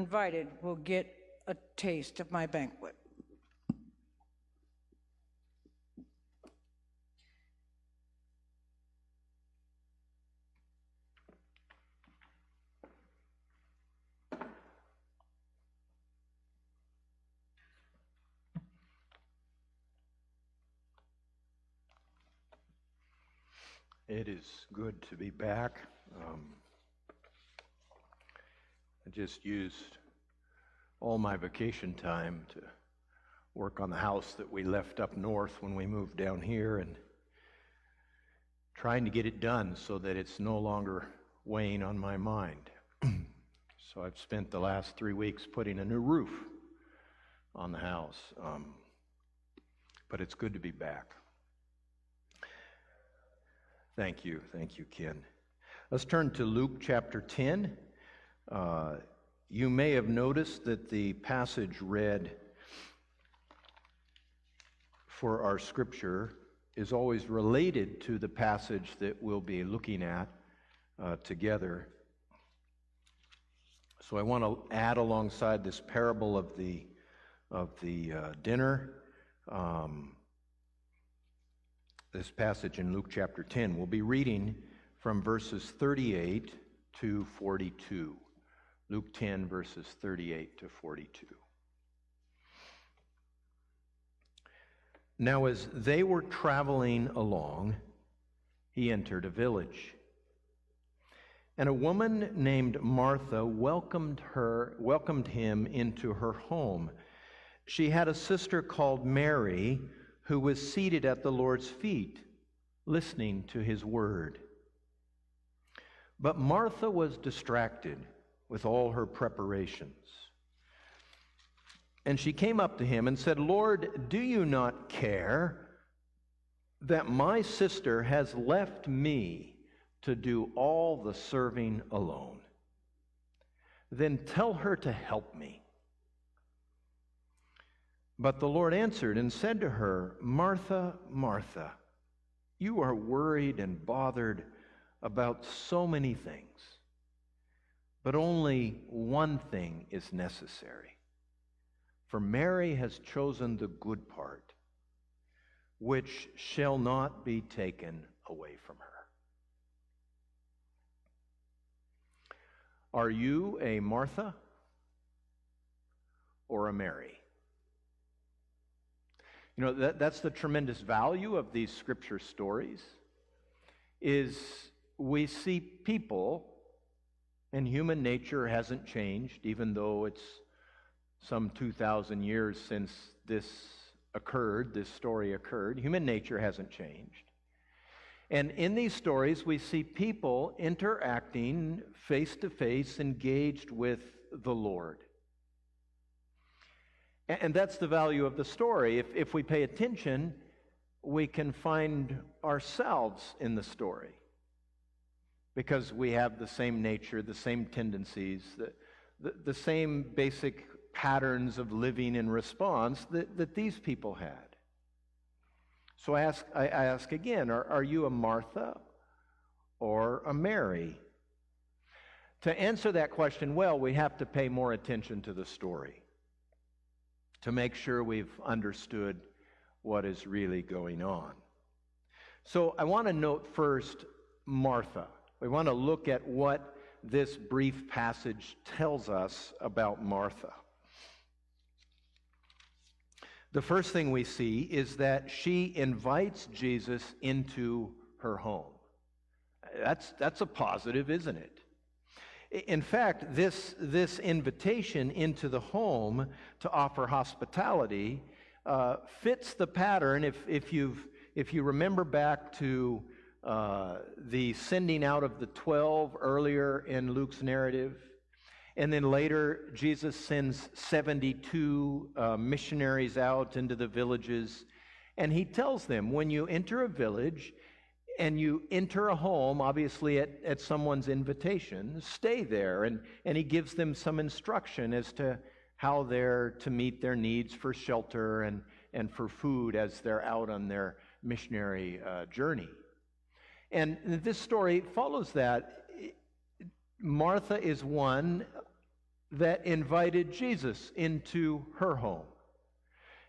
invited will get a taste of my banquet. It is good to be back. I just used all my vacation time to work on the house that we left up north when we moved down here, and trying to get it done so that it's no longer weighing on my mind. So I've spent the last 3 weeks putting a new roof on the house. But it's good to be back. Thank you, Ken. Let's turn to Luke chapter 10. You may have noticed that the passage read for our scripture is always related to the passage that we'll be looking at together. So I want to add alongside this parable of the dinner, this passage in Luke chapter 10. We'll be reading from verses 38 to 42. Luke 10, verses 38 to 42. Now, as they were traveling along, he entered a village. And a woman named Martha welcomed him into her home. She had a sister called Mary, who was seated at the Lord's feet, listening to his word. But Martha was distracted with all her preparations. And she came up to him and said, "Lord, do you not care that my sister has left me to do all the serving alone? Then tell her to help me." But the Lord answered and said to her, "Martha, Martha, you are worried and bothered about so many things, but only one thing is necessary. For Mary has chosen the good part, which shall not be taken away from her." Are you a Martha or a Mary? You know, that's the tremendous value of these scripture stories, is we see people, and human nature hasn't changed, even though it's some 2,000 years since this story occurred. Human nature hasn't changed. And in these stories, we see people interacting face to face, engaged with the Lord. And that's the value of the story. If we pay attention, we can find ourselves in the story, because we have the same nature, the same tendencies, the same basic patterns of living in response that these people had. So I ask again, are you a Martha or a Mary? To answer that question well, we have to pay more attention to the story to make sure we've understood what is really going on. So I want to note first Martha. We want to look at what this brief passage tells us about Martha. The first thing we see is that she invites Jesus into her home. That's a positive, isn't it? In fact, this invitation into the home to offer hospitality fits the pattern. If you remember back to the sending out of the 12 earlier in Luke's narrative, and then later Jesus sends 72 missionaries out into the villages, and he tells them, when you enter a village and you enter a home, obviously at someone's invitation, stay there. And he gives them some instruction as to how they're to meet their needs for shelter and for food as they're out on their missionary journey. And this story follows that. Martha is one that invited Jesus into her home.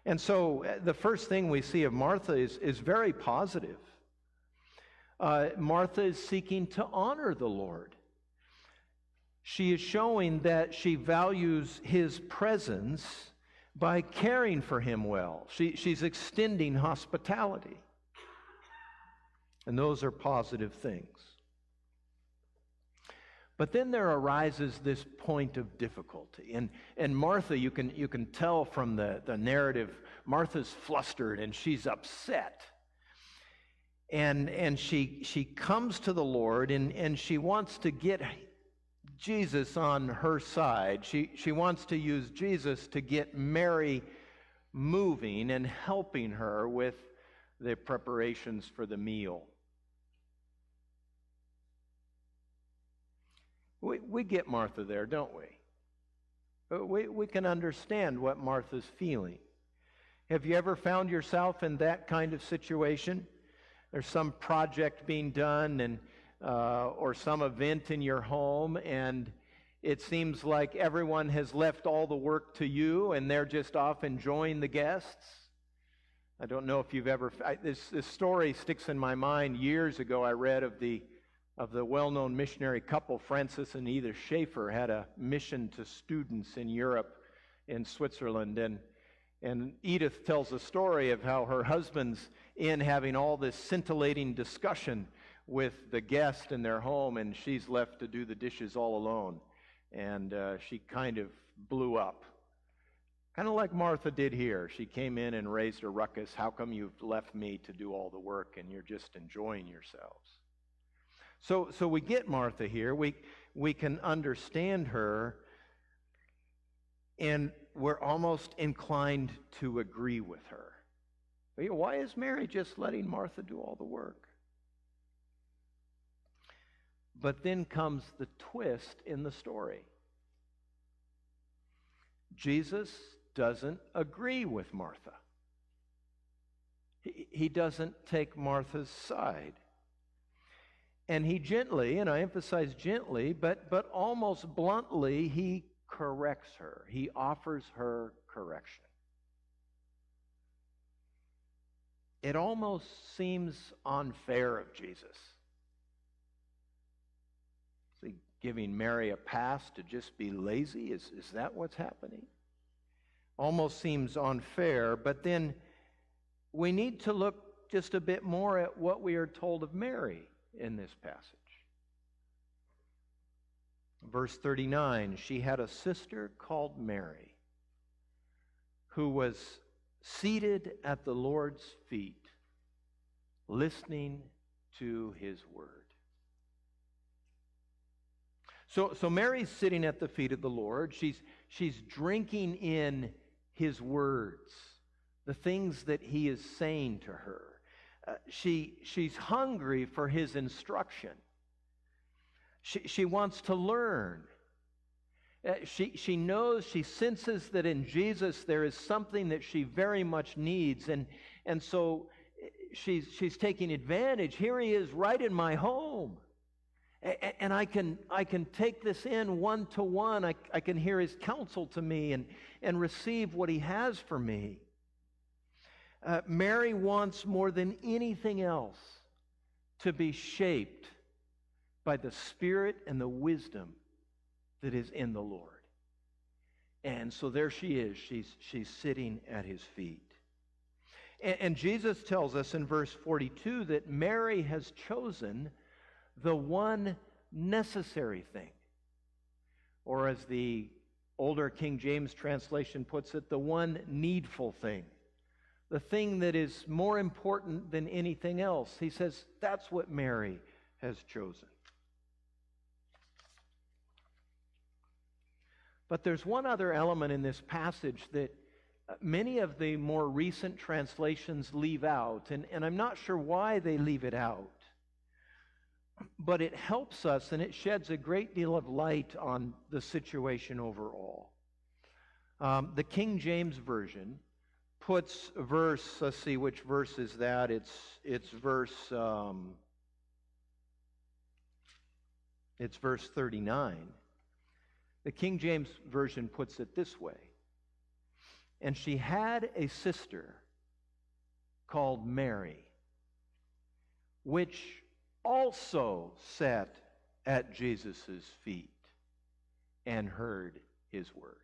And so the first thing we see of Martha is very positive. Martha is seeking to honor the Lord. She is showing that she values his presence by caring for him well. She's extending hospitality. And those are positive things. But then there arises this point of difficulty. And Martha, you can tell from the narrative, Martha's flustered and she's upset. And she comes to the Lord and she wants to get Jesus on her side. She wants to use Jesus to get Mary moving and helping her with the preparations for the meal. We get Martha there, don't we? We can understand what Martha's feeling. Have you ever found yourself in that kind of situation? There's some project being done and or some event in your home, and it seems like everyone has left all the work to you and they're just off enjoying the guests. I don't know if you've ever... This story sticks in my mind. Years ago I read of the well-known missionary couple, Francis and Edith Schaeffer, had a mission to students in Europe, in Switzerland, and Edith tells a story of how her husband's in having all this scintillating discussion with the guest in their home, and she's left to do the dishes all alone, and she kind of blew up. Kind of like Martha did here. She came in and raised a ruckus. How come you've left me to do all the work and you're just enjoying yourselves? So we get Martha here. We can understand her, and we're almost inclined to agree with her. Why is Mary just letting Martha do all the work? But then comes the twist in the story. Jesus doesn't agree with Martha. He doesn't take Martha's side. And he gently, and I emphasize gently, but almost bluntly, he corrects her. He offers her correction. It almost seems unfair of Jesus. Is he giving Mary a pass to just be lazy? Is that what's happening? Almost seems unfair, but then we need to look just a bit more at what we are told of Mary in this passage. Verse 39, she had a sister called Mary who was seated at the Lord's feet, listening to his word. So Mary's sitting at the feet of the Lord. She's drinking in his words, the things that he is saying to her. She's hungry for his instruction. She wants to learn. She knows, she senses that in Jesus there is something that she very much needs, and so she's taking advantage. Here he is right in my home, and I can take this in one-to-one. I can hear his counsel to me and receive what he has for me. Mary wants more than anything else to be shaped by the Spirit and the wisdom that is in the Lord. And so there she is. She's sitting at his feet. And Jesus tells us in verse 42 that Mary has chosen the one necessary thing. Or as the older King James translation puts it, the one needful thing. The thing that is more important than anything else. He says that's what Mary has chosen. But there's one other element in this passage that many of the more recent translations leave out, and I'm not sure why they leave it out. But it helps us, and it sheds a great deal of light on the situation overall. The King James Version puts verse, let's see, which verse is that? It's verse 39. The King James Version puts it this way: and she had a sister called Mary, which also sat at Jesus' feet and heard his word.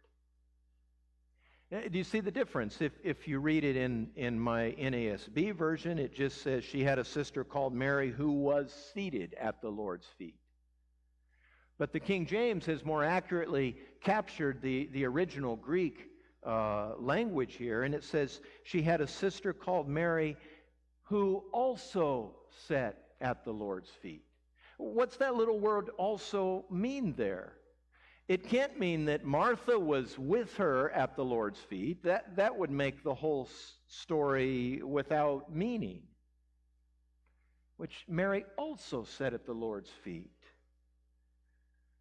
Do you see the difference? If you read it in my NASB version, it just says she had a sister called Mary who was seated at the Lord's feet. But the King James has more accurately captured the original Greek language here, and it says she had a sister called Mary who also sat at the Lord's feet. What's that little word "also" mean there? It can't mean that Martha was with her at the Lord's feet. That would make the whole story without meaning. Which Mary also sat at the Lord's feet.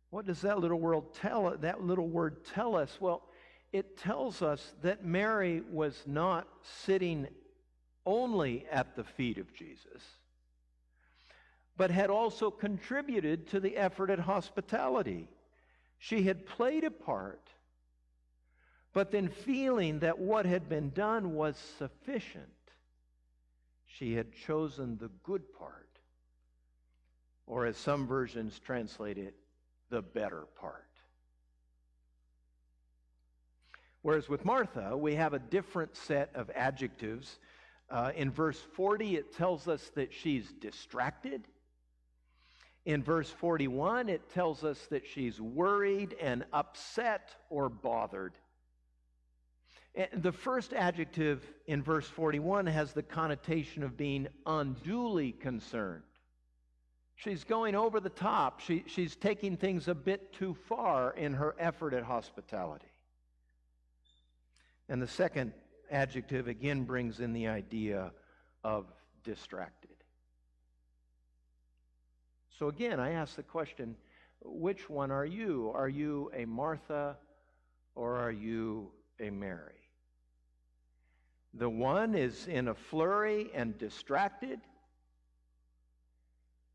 What does that little word tell us? Well, it tells us that Mary was not sitting only at the feet of Jesus, but had also contributed to the effort at hospitality. She had played a part, but then feeling that what had been done was sufficient, she had chosen the good part, or as some versions translate it, the better part. Whereas with Martha, we have a different set of adjectives. In verse 40, it tells us that she's distracted. In verse 41, it tells us that she's worried and upset or bothered. And the first adjective in verse 41 has the connotation of being unduly concerned. She's going over the top. She's taking things a bit too far in her effort at hospitality. And the second adjective again brings in the idea of distracted. So again, I ask the question, which one are you? Are you a Martha or are you a Mary? The one is in a flurry and distracted,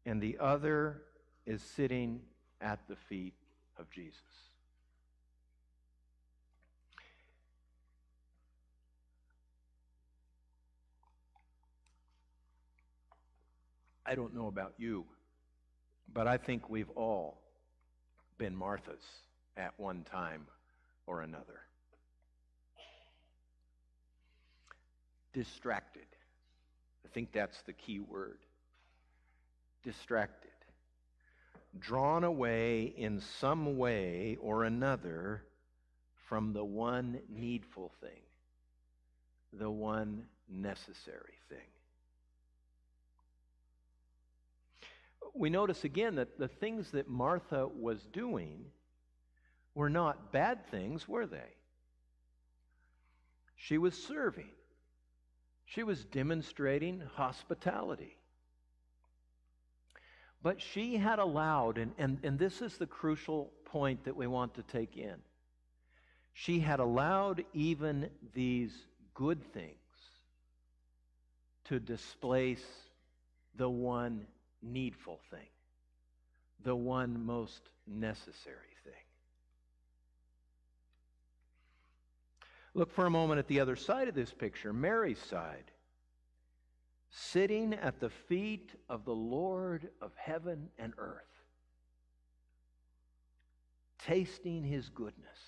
and the other is sitting at the feet of Jesus. I don't know about you, but I think we've all been Marthas at one time or another. Distracted. I think that's the key word. Distracted. Drawn away in some way or another from the one needful thing, the one necessary thing. We notice again that the things that Martha was doing were not bad things, were they? She was serving. She was demonstrating hospitality. But she had allowed, and this is the crucial point that we want to take in, she had allowed even these good things to displace the one needful thing, the one most necessary thing. Look for a moment at the other side of this picture, Mary's side. Sitting at the feet of the Lord of heaven and earth, tasting his goodness,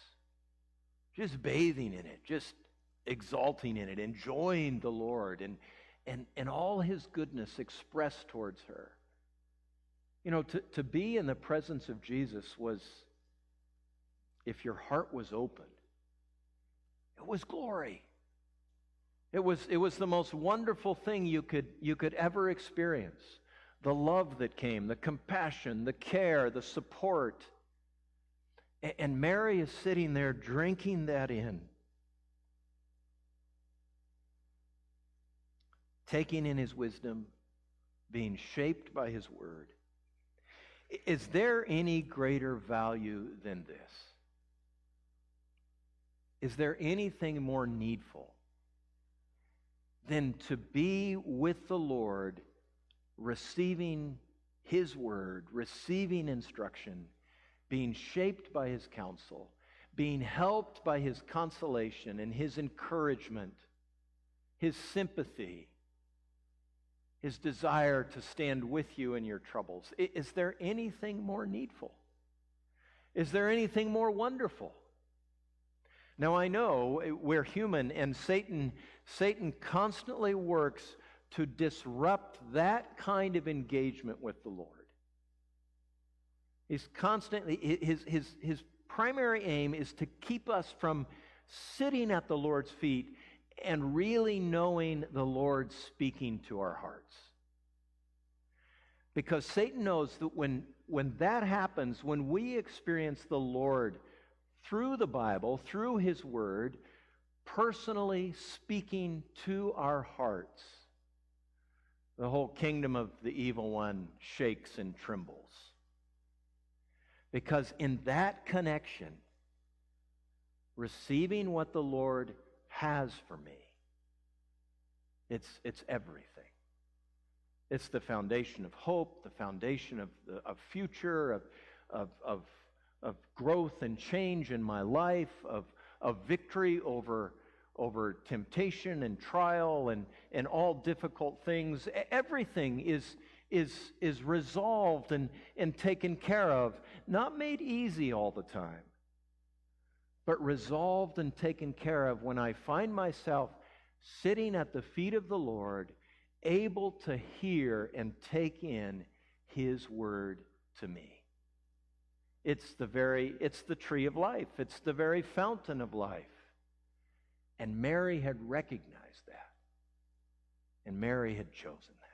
just bathing in it, just exalting in it, enjoying the Lord and all his goodness expressed towards her. You know, to be in the presence of Jesus was, if your heart was open, it was glory. It was the most wonderful thing you could ever experience. The love that came, the compassion, the care, the support. And Mary is sitting there drinking that in. Taking in his wisdom, being shaped by his word. Is there any greater value than this? Is there anything more needful than to be with the Lord, receiving his word, receiving instruction, being shaped by his counsel, being helped by his consolation and his encouragement, his sympathy, his desire to stand with you in your troubles. Is there anything more needful? Is there anything more wonderful? Now I know we're human, and Satan constantly works to disrupt that kind of engagement with the Lord. He's constantly, his primary aim is to keep us from sitting at the Lord's feet and really knowing the Lord speaking to our hearts. Because Satan knows that when that happens, when we experience the Lord through the Bible, through his word, personally speaking to our hearts, the whole kingdom of the evil one shakes and trembles. Because in that connection, receiving what the Lord has for me, it's everything. It's the foundation of hope, the foundation of future, of growth and change in my life, of victory over temptation and trial and all difficult things. Everything is resolved and taken care of, not made easy all the time, but resolved and taken care of when I find myself sitting at the feet of the Lord, able to hear and take in his word to me. It's the tree of life. It's the very fountain of life. And Mary had recognized that. And Mary had chosen that.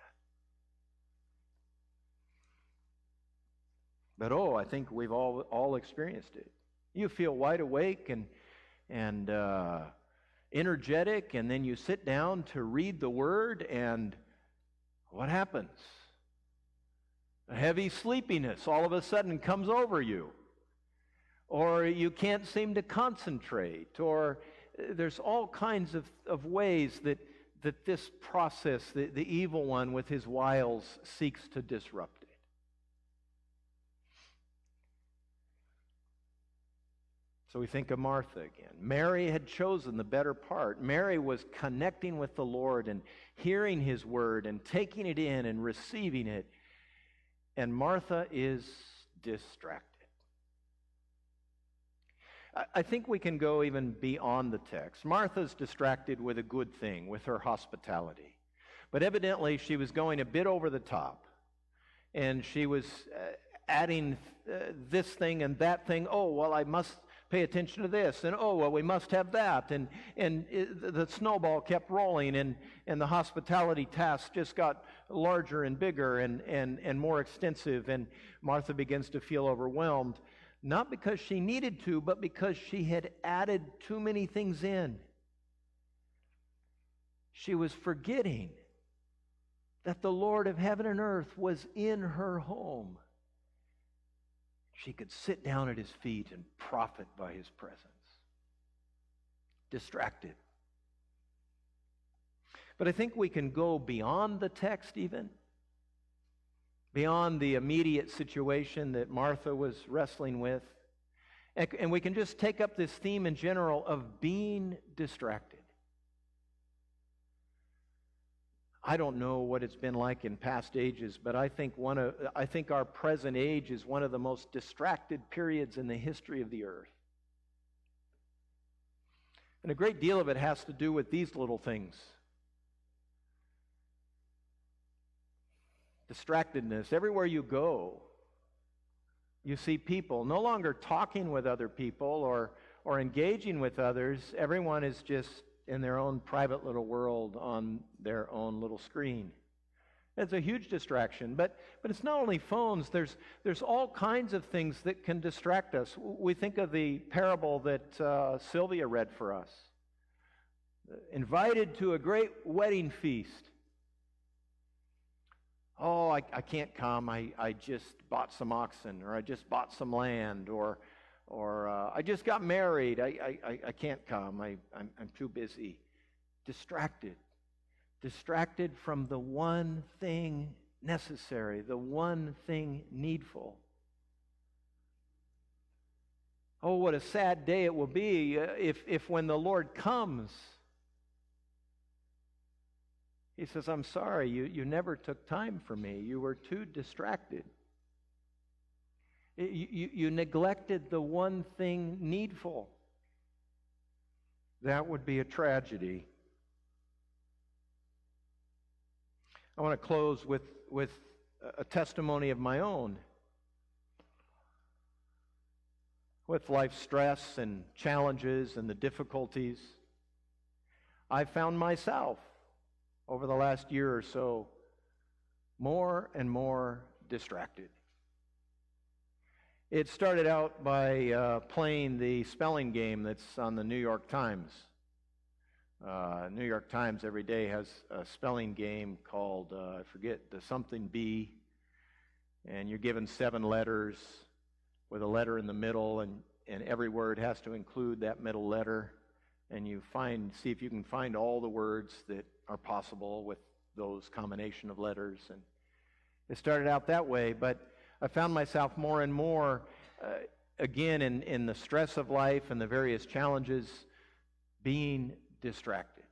But I think we've all experienced it. You feel wide awake and energetic, and then you sit down to read the Word, and what happens? A heavy sleepiness all of a sudden comes over you. Or you can't seem to concentrate, or there's all kinds of ways that this process, the evil one with his wiles, seeks to disrupt it. So we think of Martha again. Mary had chosen the better part. Mary was connecting with the Lord and hearing his word and taking it in and receiving it. And Martha is distracted. I think we can go even beyond the text. Martha's distracted with a good thing, with her hospitality. But evidently she was going a bit over the top. And she was adding this thing and that thing. Oh, well, I must pay attention to this, and we must have that, and the snowball kept rolling, and the hospitality task just got larger and bigger and more extensive, and Martha begins to feel overwhelmed, not because she needed to, but because she had added too many things in. She was forgetting that the Lord of heaven and earth was in her home. She could sit down at his feet and profit by his presence. Distracted. But I think we can go beyond the text even, beyond the immediate situation that Martha was wrestling with. And we can just take up this theme in general of being distracted. I don't know what it's been like in past ages, but I think our present age is one of the most distracted periods in the history of the earth. And a great deal of it has to do with these little things. Distractedness. Everywhere you go, you see people no longer talking with other people or engaging with others. Everyone is just in their own private little world on their own little screen. It's a huge distraction, but it's not only phones. There's all kinds of things that can distract us. We think of the parable that Sylvia read for us. Invited to a great wedding feast. Oh, I can't come. I just bought some oxen, or I just bought some land, or I just got married. I can't come. I'm too busy. Distracted from the one thing necessary, the one thing needful. Oh, what a sad day it will be if when the Lord comes, He says, I'm sorry, you never took time for me. You were too distracted. You neglected the one thing needful. That would be a tragedy. I want to close with a testimony of my own. With life's stress and challenges and the difficulties, I found myself over the last year or so more and more distracted. It started out by playing the spelling game that's on the New York Times. New York Times every day has a spelling game called, I forget, the something bee, and you're given 7 letters with a letter in the middle, and every word has to include that middle letter, and you see if you can find all the words that are possible with those combination of letters. And it started out that way, but I found myself more and more, again, in the stress of life and the various challenges, being distracted.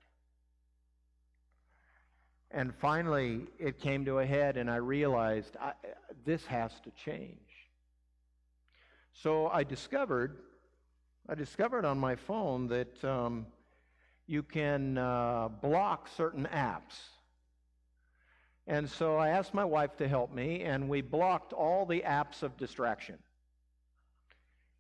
And finally, it came to a head, and I realized this has to change. So I discovered on my phone that you can block certain apps. And so I asked my wife to help me, and we blocked all the apps of distraction.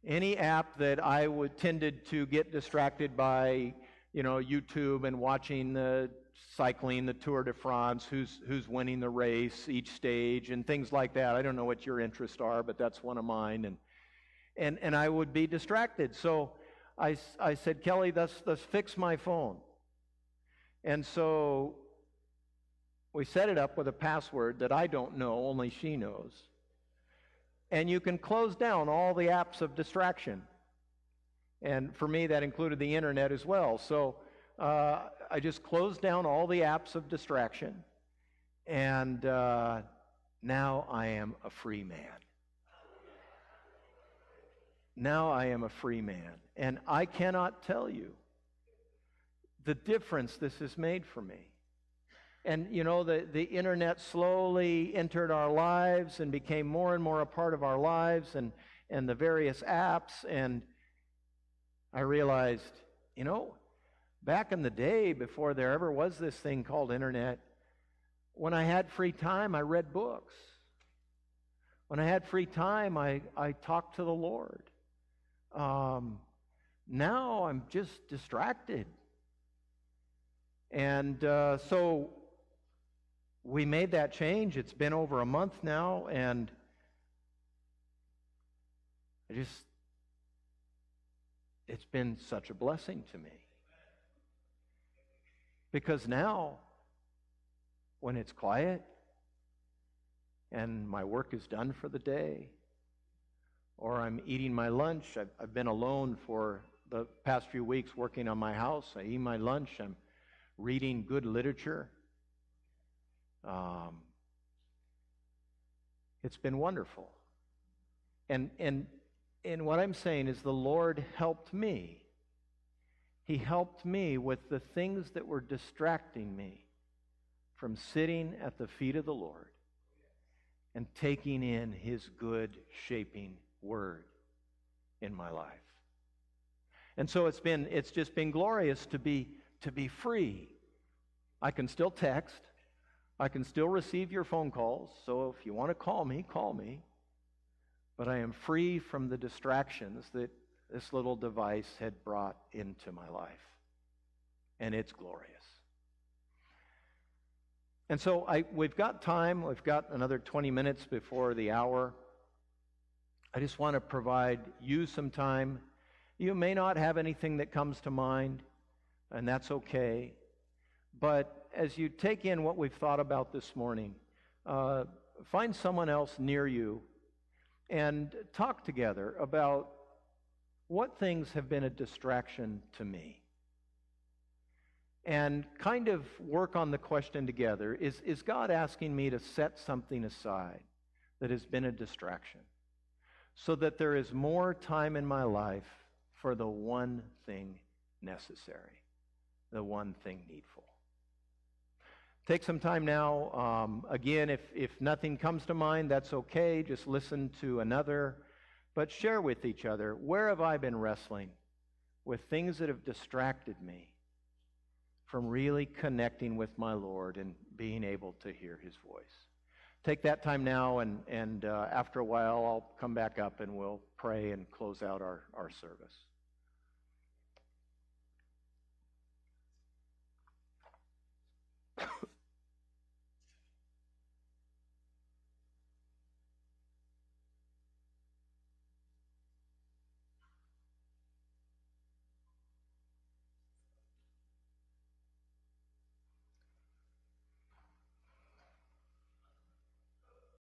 Any app that I tended to get distracted by, YouTube and watching the cycling, the Tour de France, who's winning the race, each stage, and things like that. I don't know what your interests are, but that's one of mine. And I would be distracted. So I said, Kelly, let's fix my phone. And so we set it up with a password that I don't know, only she knows. And you can close down all the apps of distraction. And for me, that included the internet as well. So I just closed down all the apps of distraction. And now I am a free man. Now I am a free man. And I cannot tell you the difference this has made for me. And the internet slowly entered our lives and became more and more a part of our lives, and the various apps. And I realized, back in the day before there ever was this thing called internet, when I had free time, I read books. When I had free time, I talked to the Lord. Now I'm just distracted. And so we made that change. It's been over a month now, and it's been such a blessing to me. Because now, when it's quiet and my work is done for the day, or I'm eating my lunch, I've been alone for the past few weeks working on my house. I eat my lunch, I'm reading good literature. It's been wonderful. And what I'm saying is the Lord helped me. He helped me with the things that were distracting me from sitting at the feet of the Lord and taking in His good shaping word in my life. And so it's just been glorious to be free. I can still text. I can still receive your phone calls. So if you want to call me, call me. But I am free from the distractions that this little device had brought into my life. And it's glorious. And so we've got time. We've got another 20 minutes before the hour. I just want to provide you some time. You may not have anything that comes to mind, and that's okay. But as you take in what we've thought about this morning, find someone else near you and talk together about what things have been a distraction to me. And kind of work on the question together, is God asking me to set something aside that has been a distraction? so that there is more time in my life for the one thing necessary, the one thing needful. Take some time now. Again, if nothing comes to mind, that's okay. Just listen to another. But share with each other, where have I been wrestling with things that have distracted me from really connecting with my Lord and being able to hear His voice? Take that time now, and after a while, I'll come back up and we'll pray and close out our service.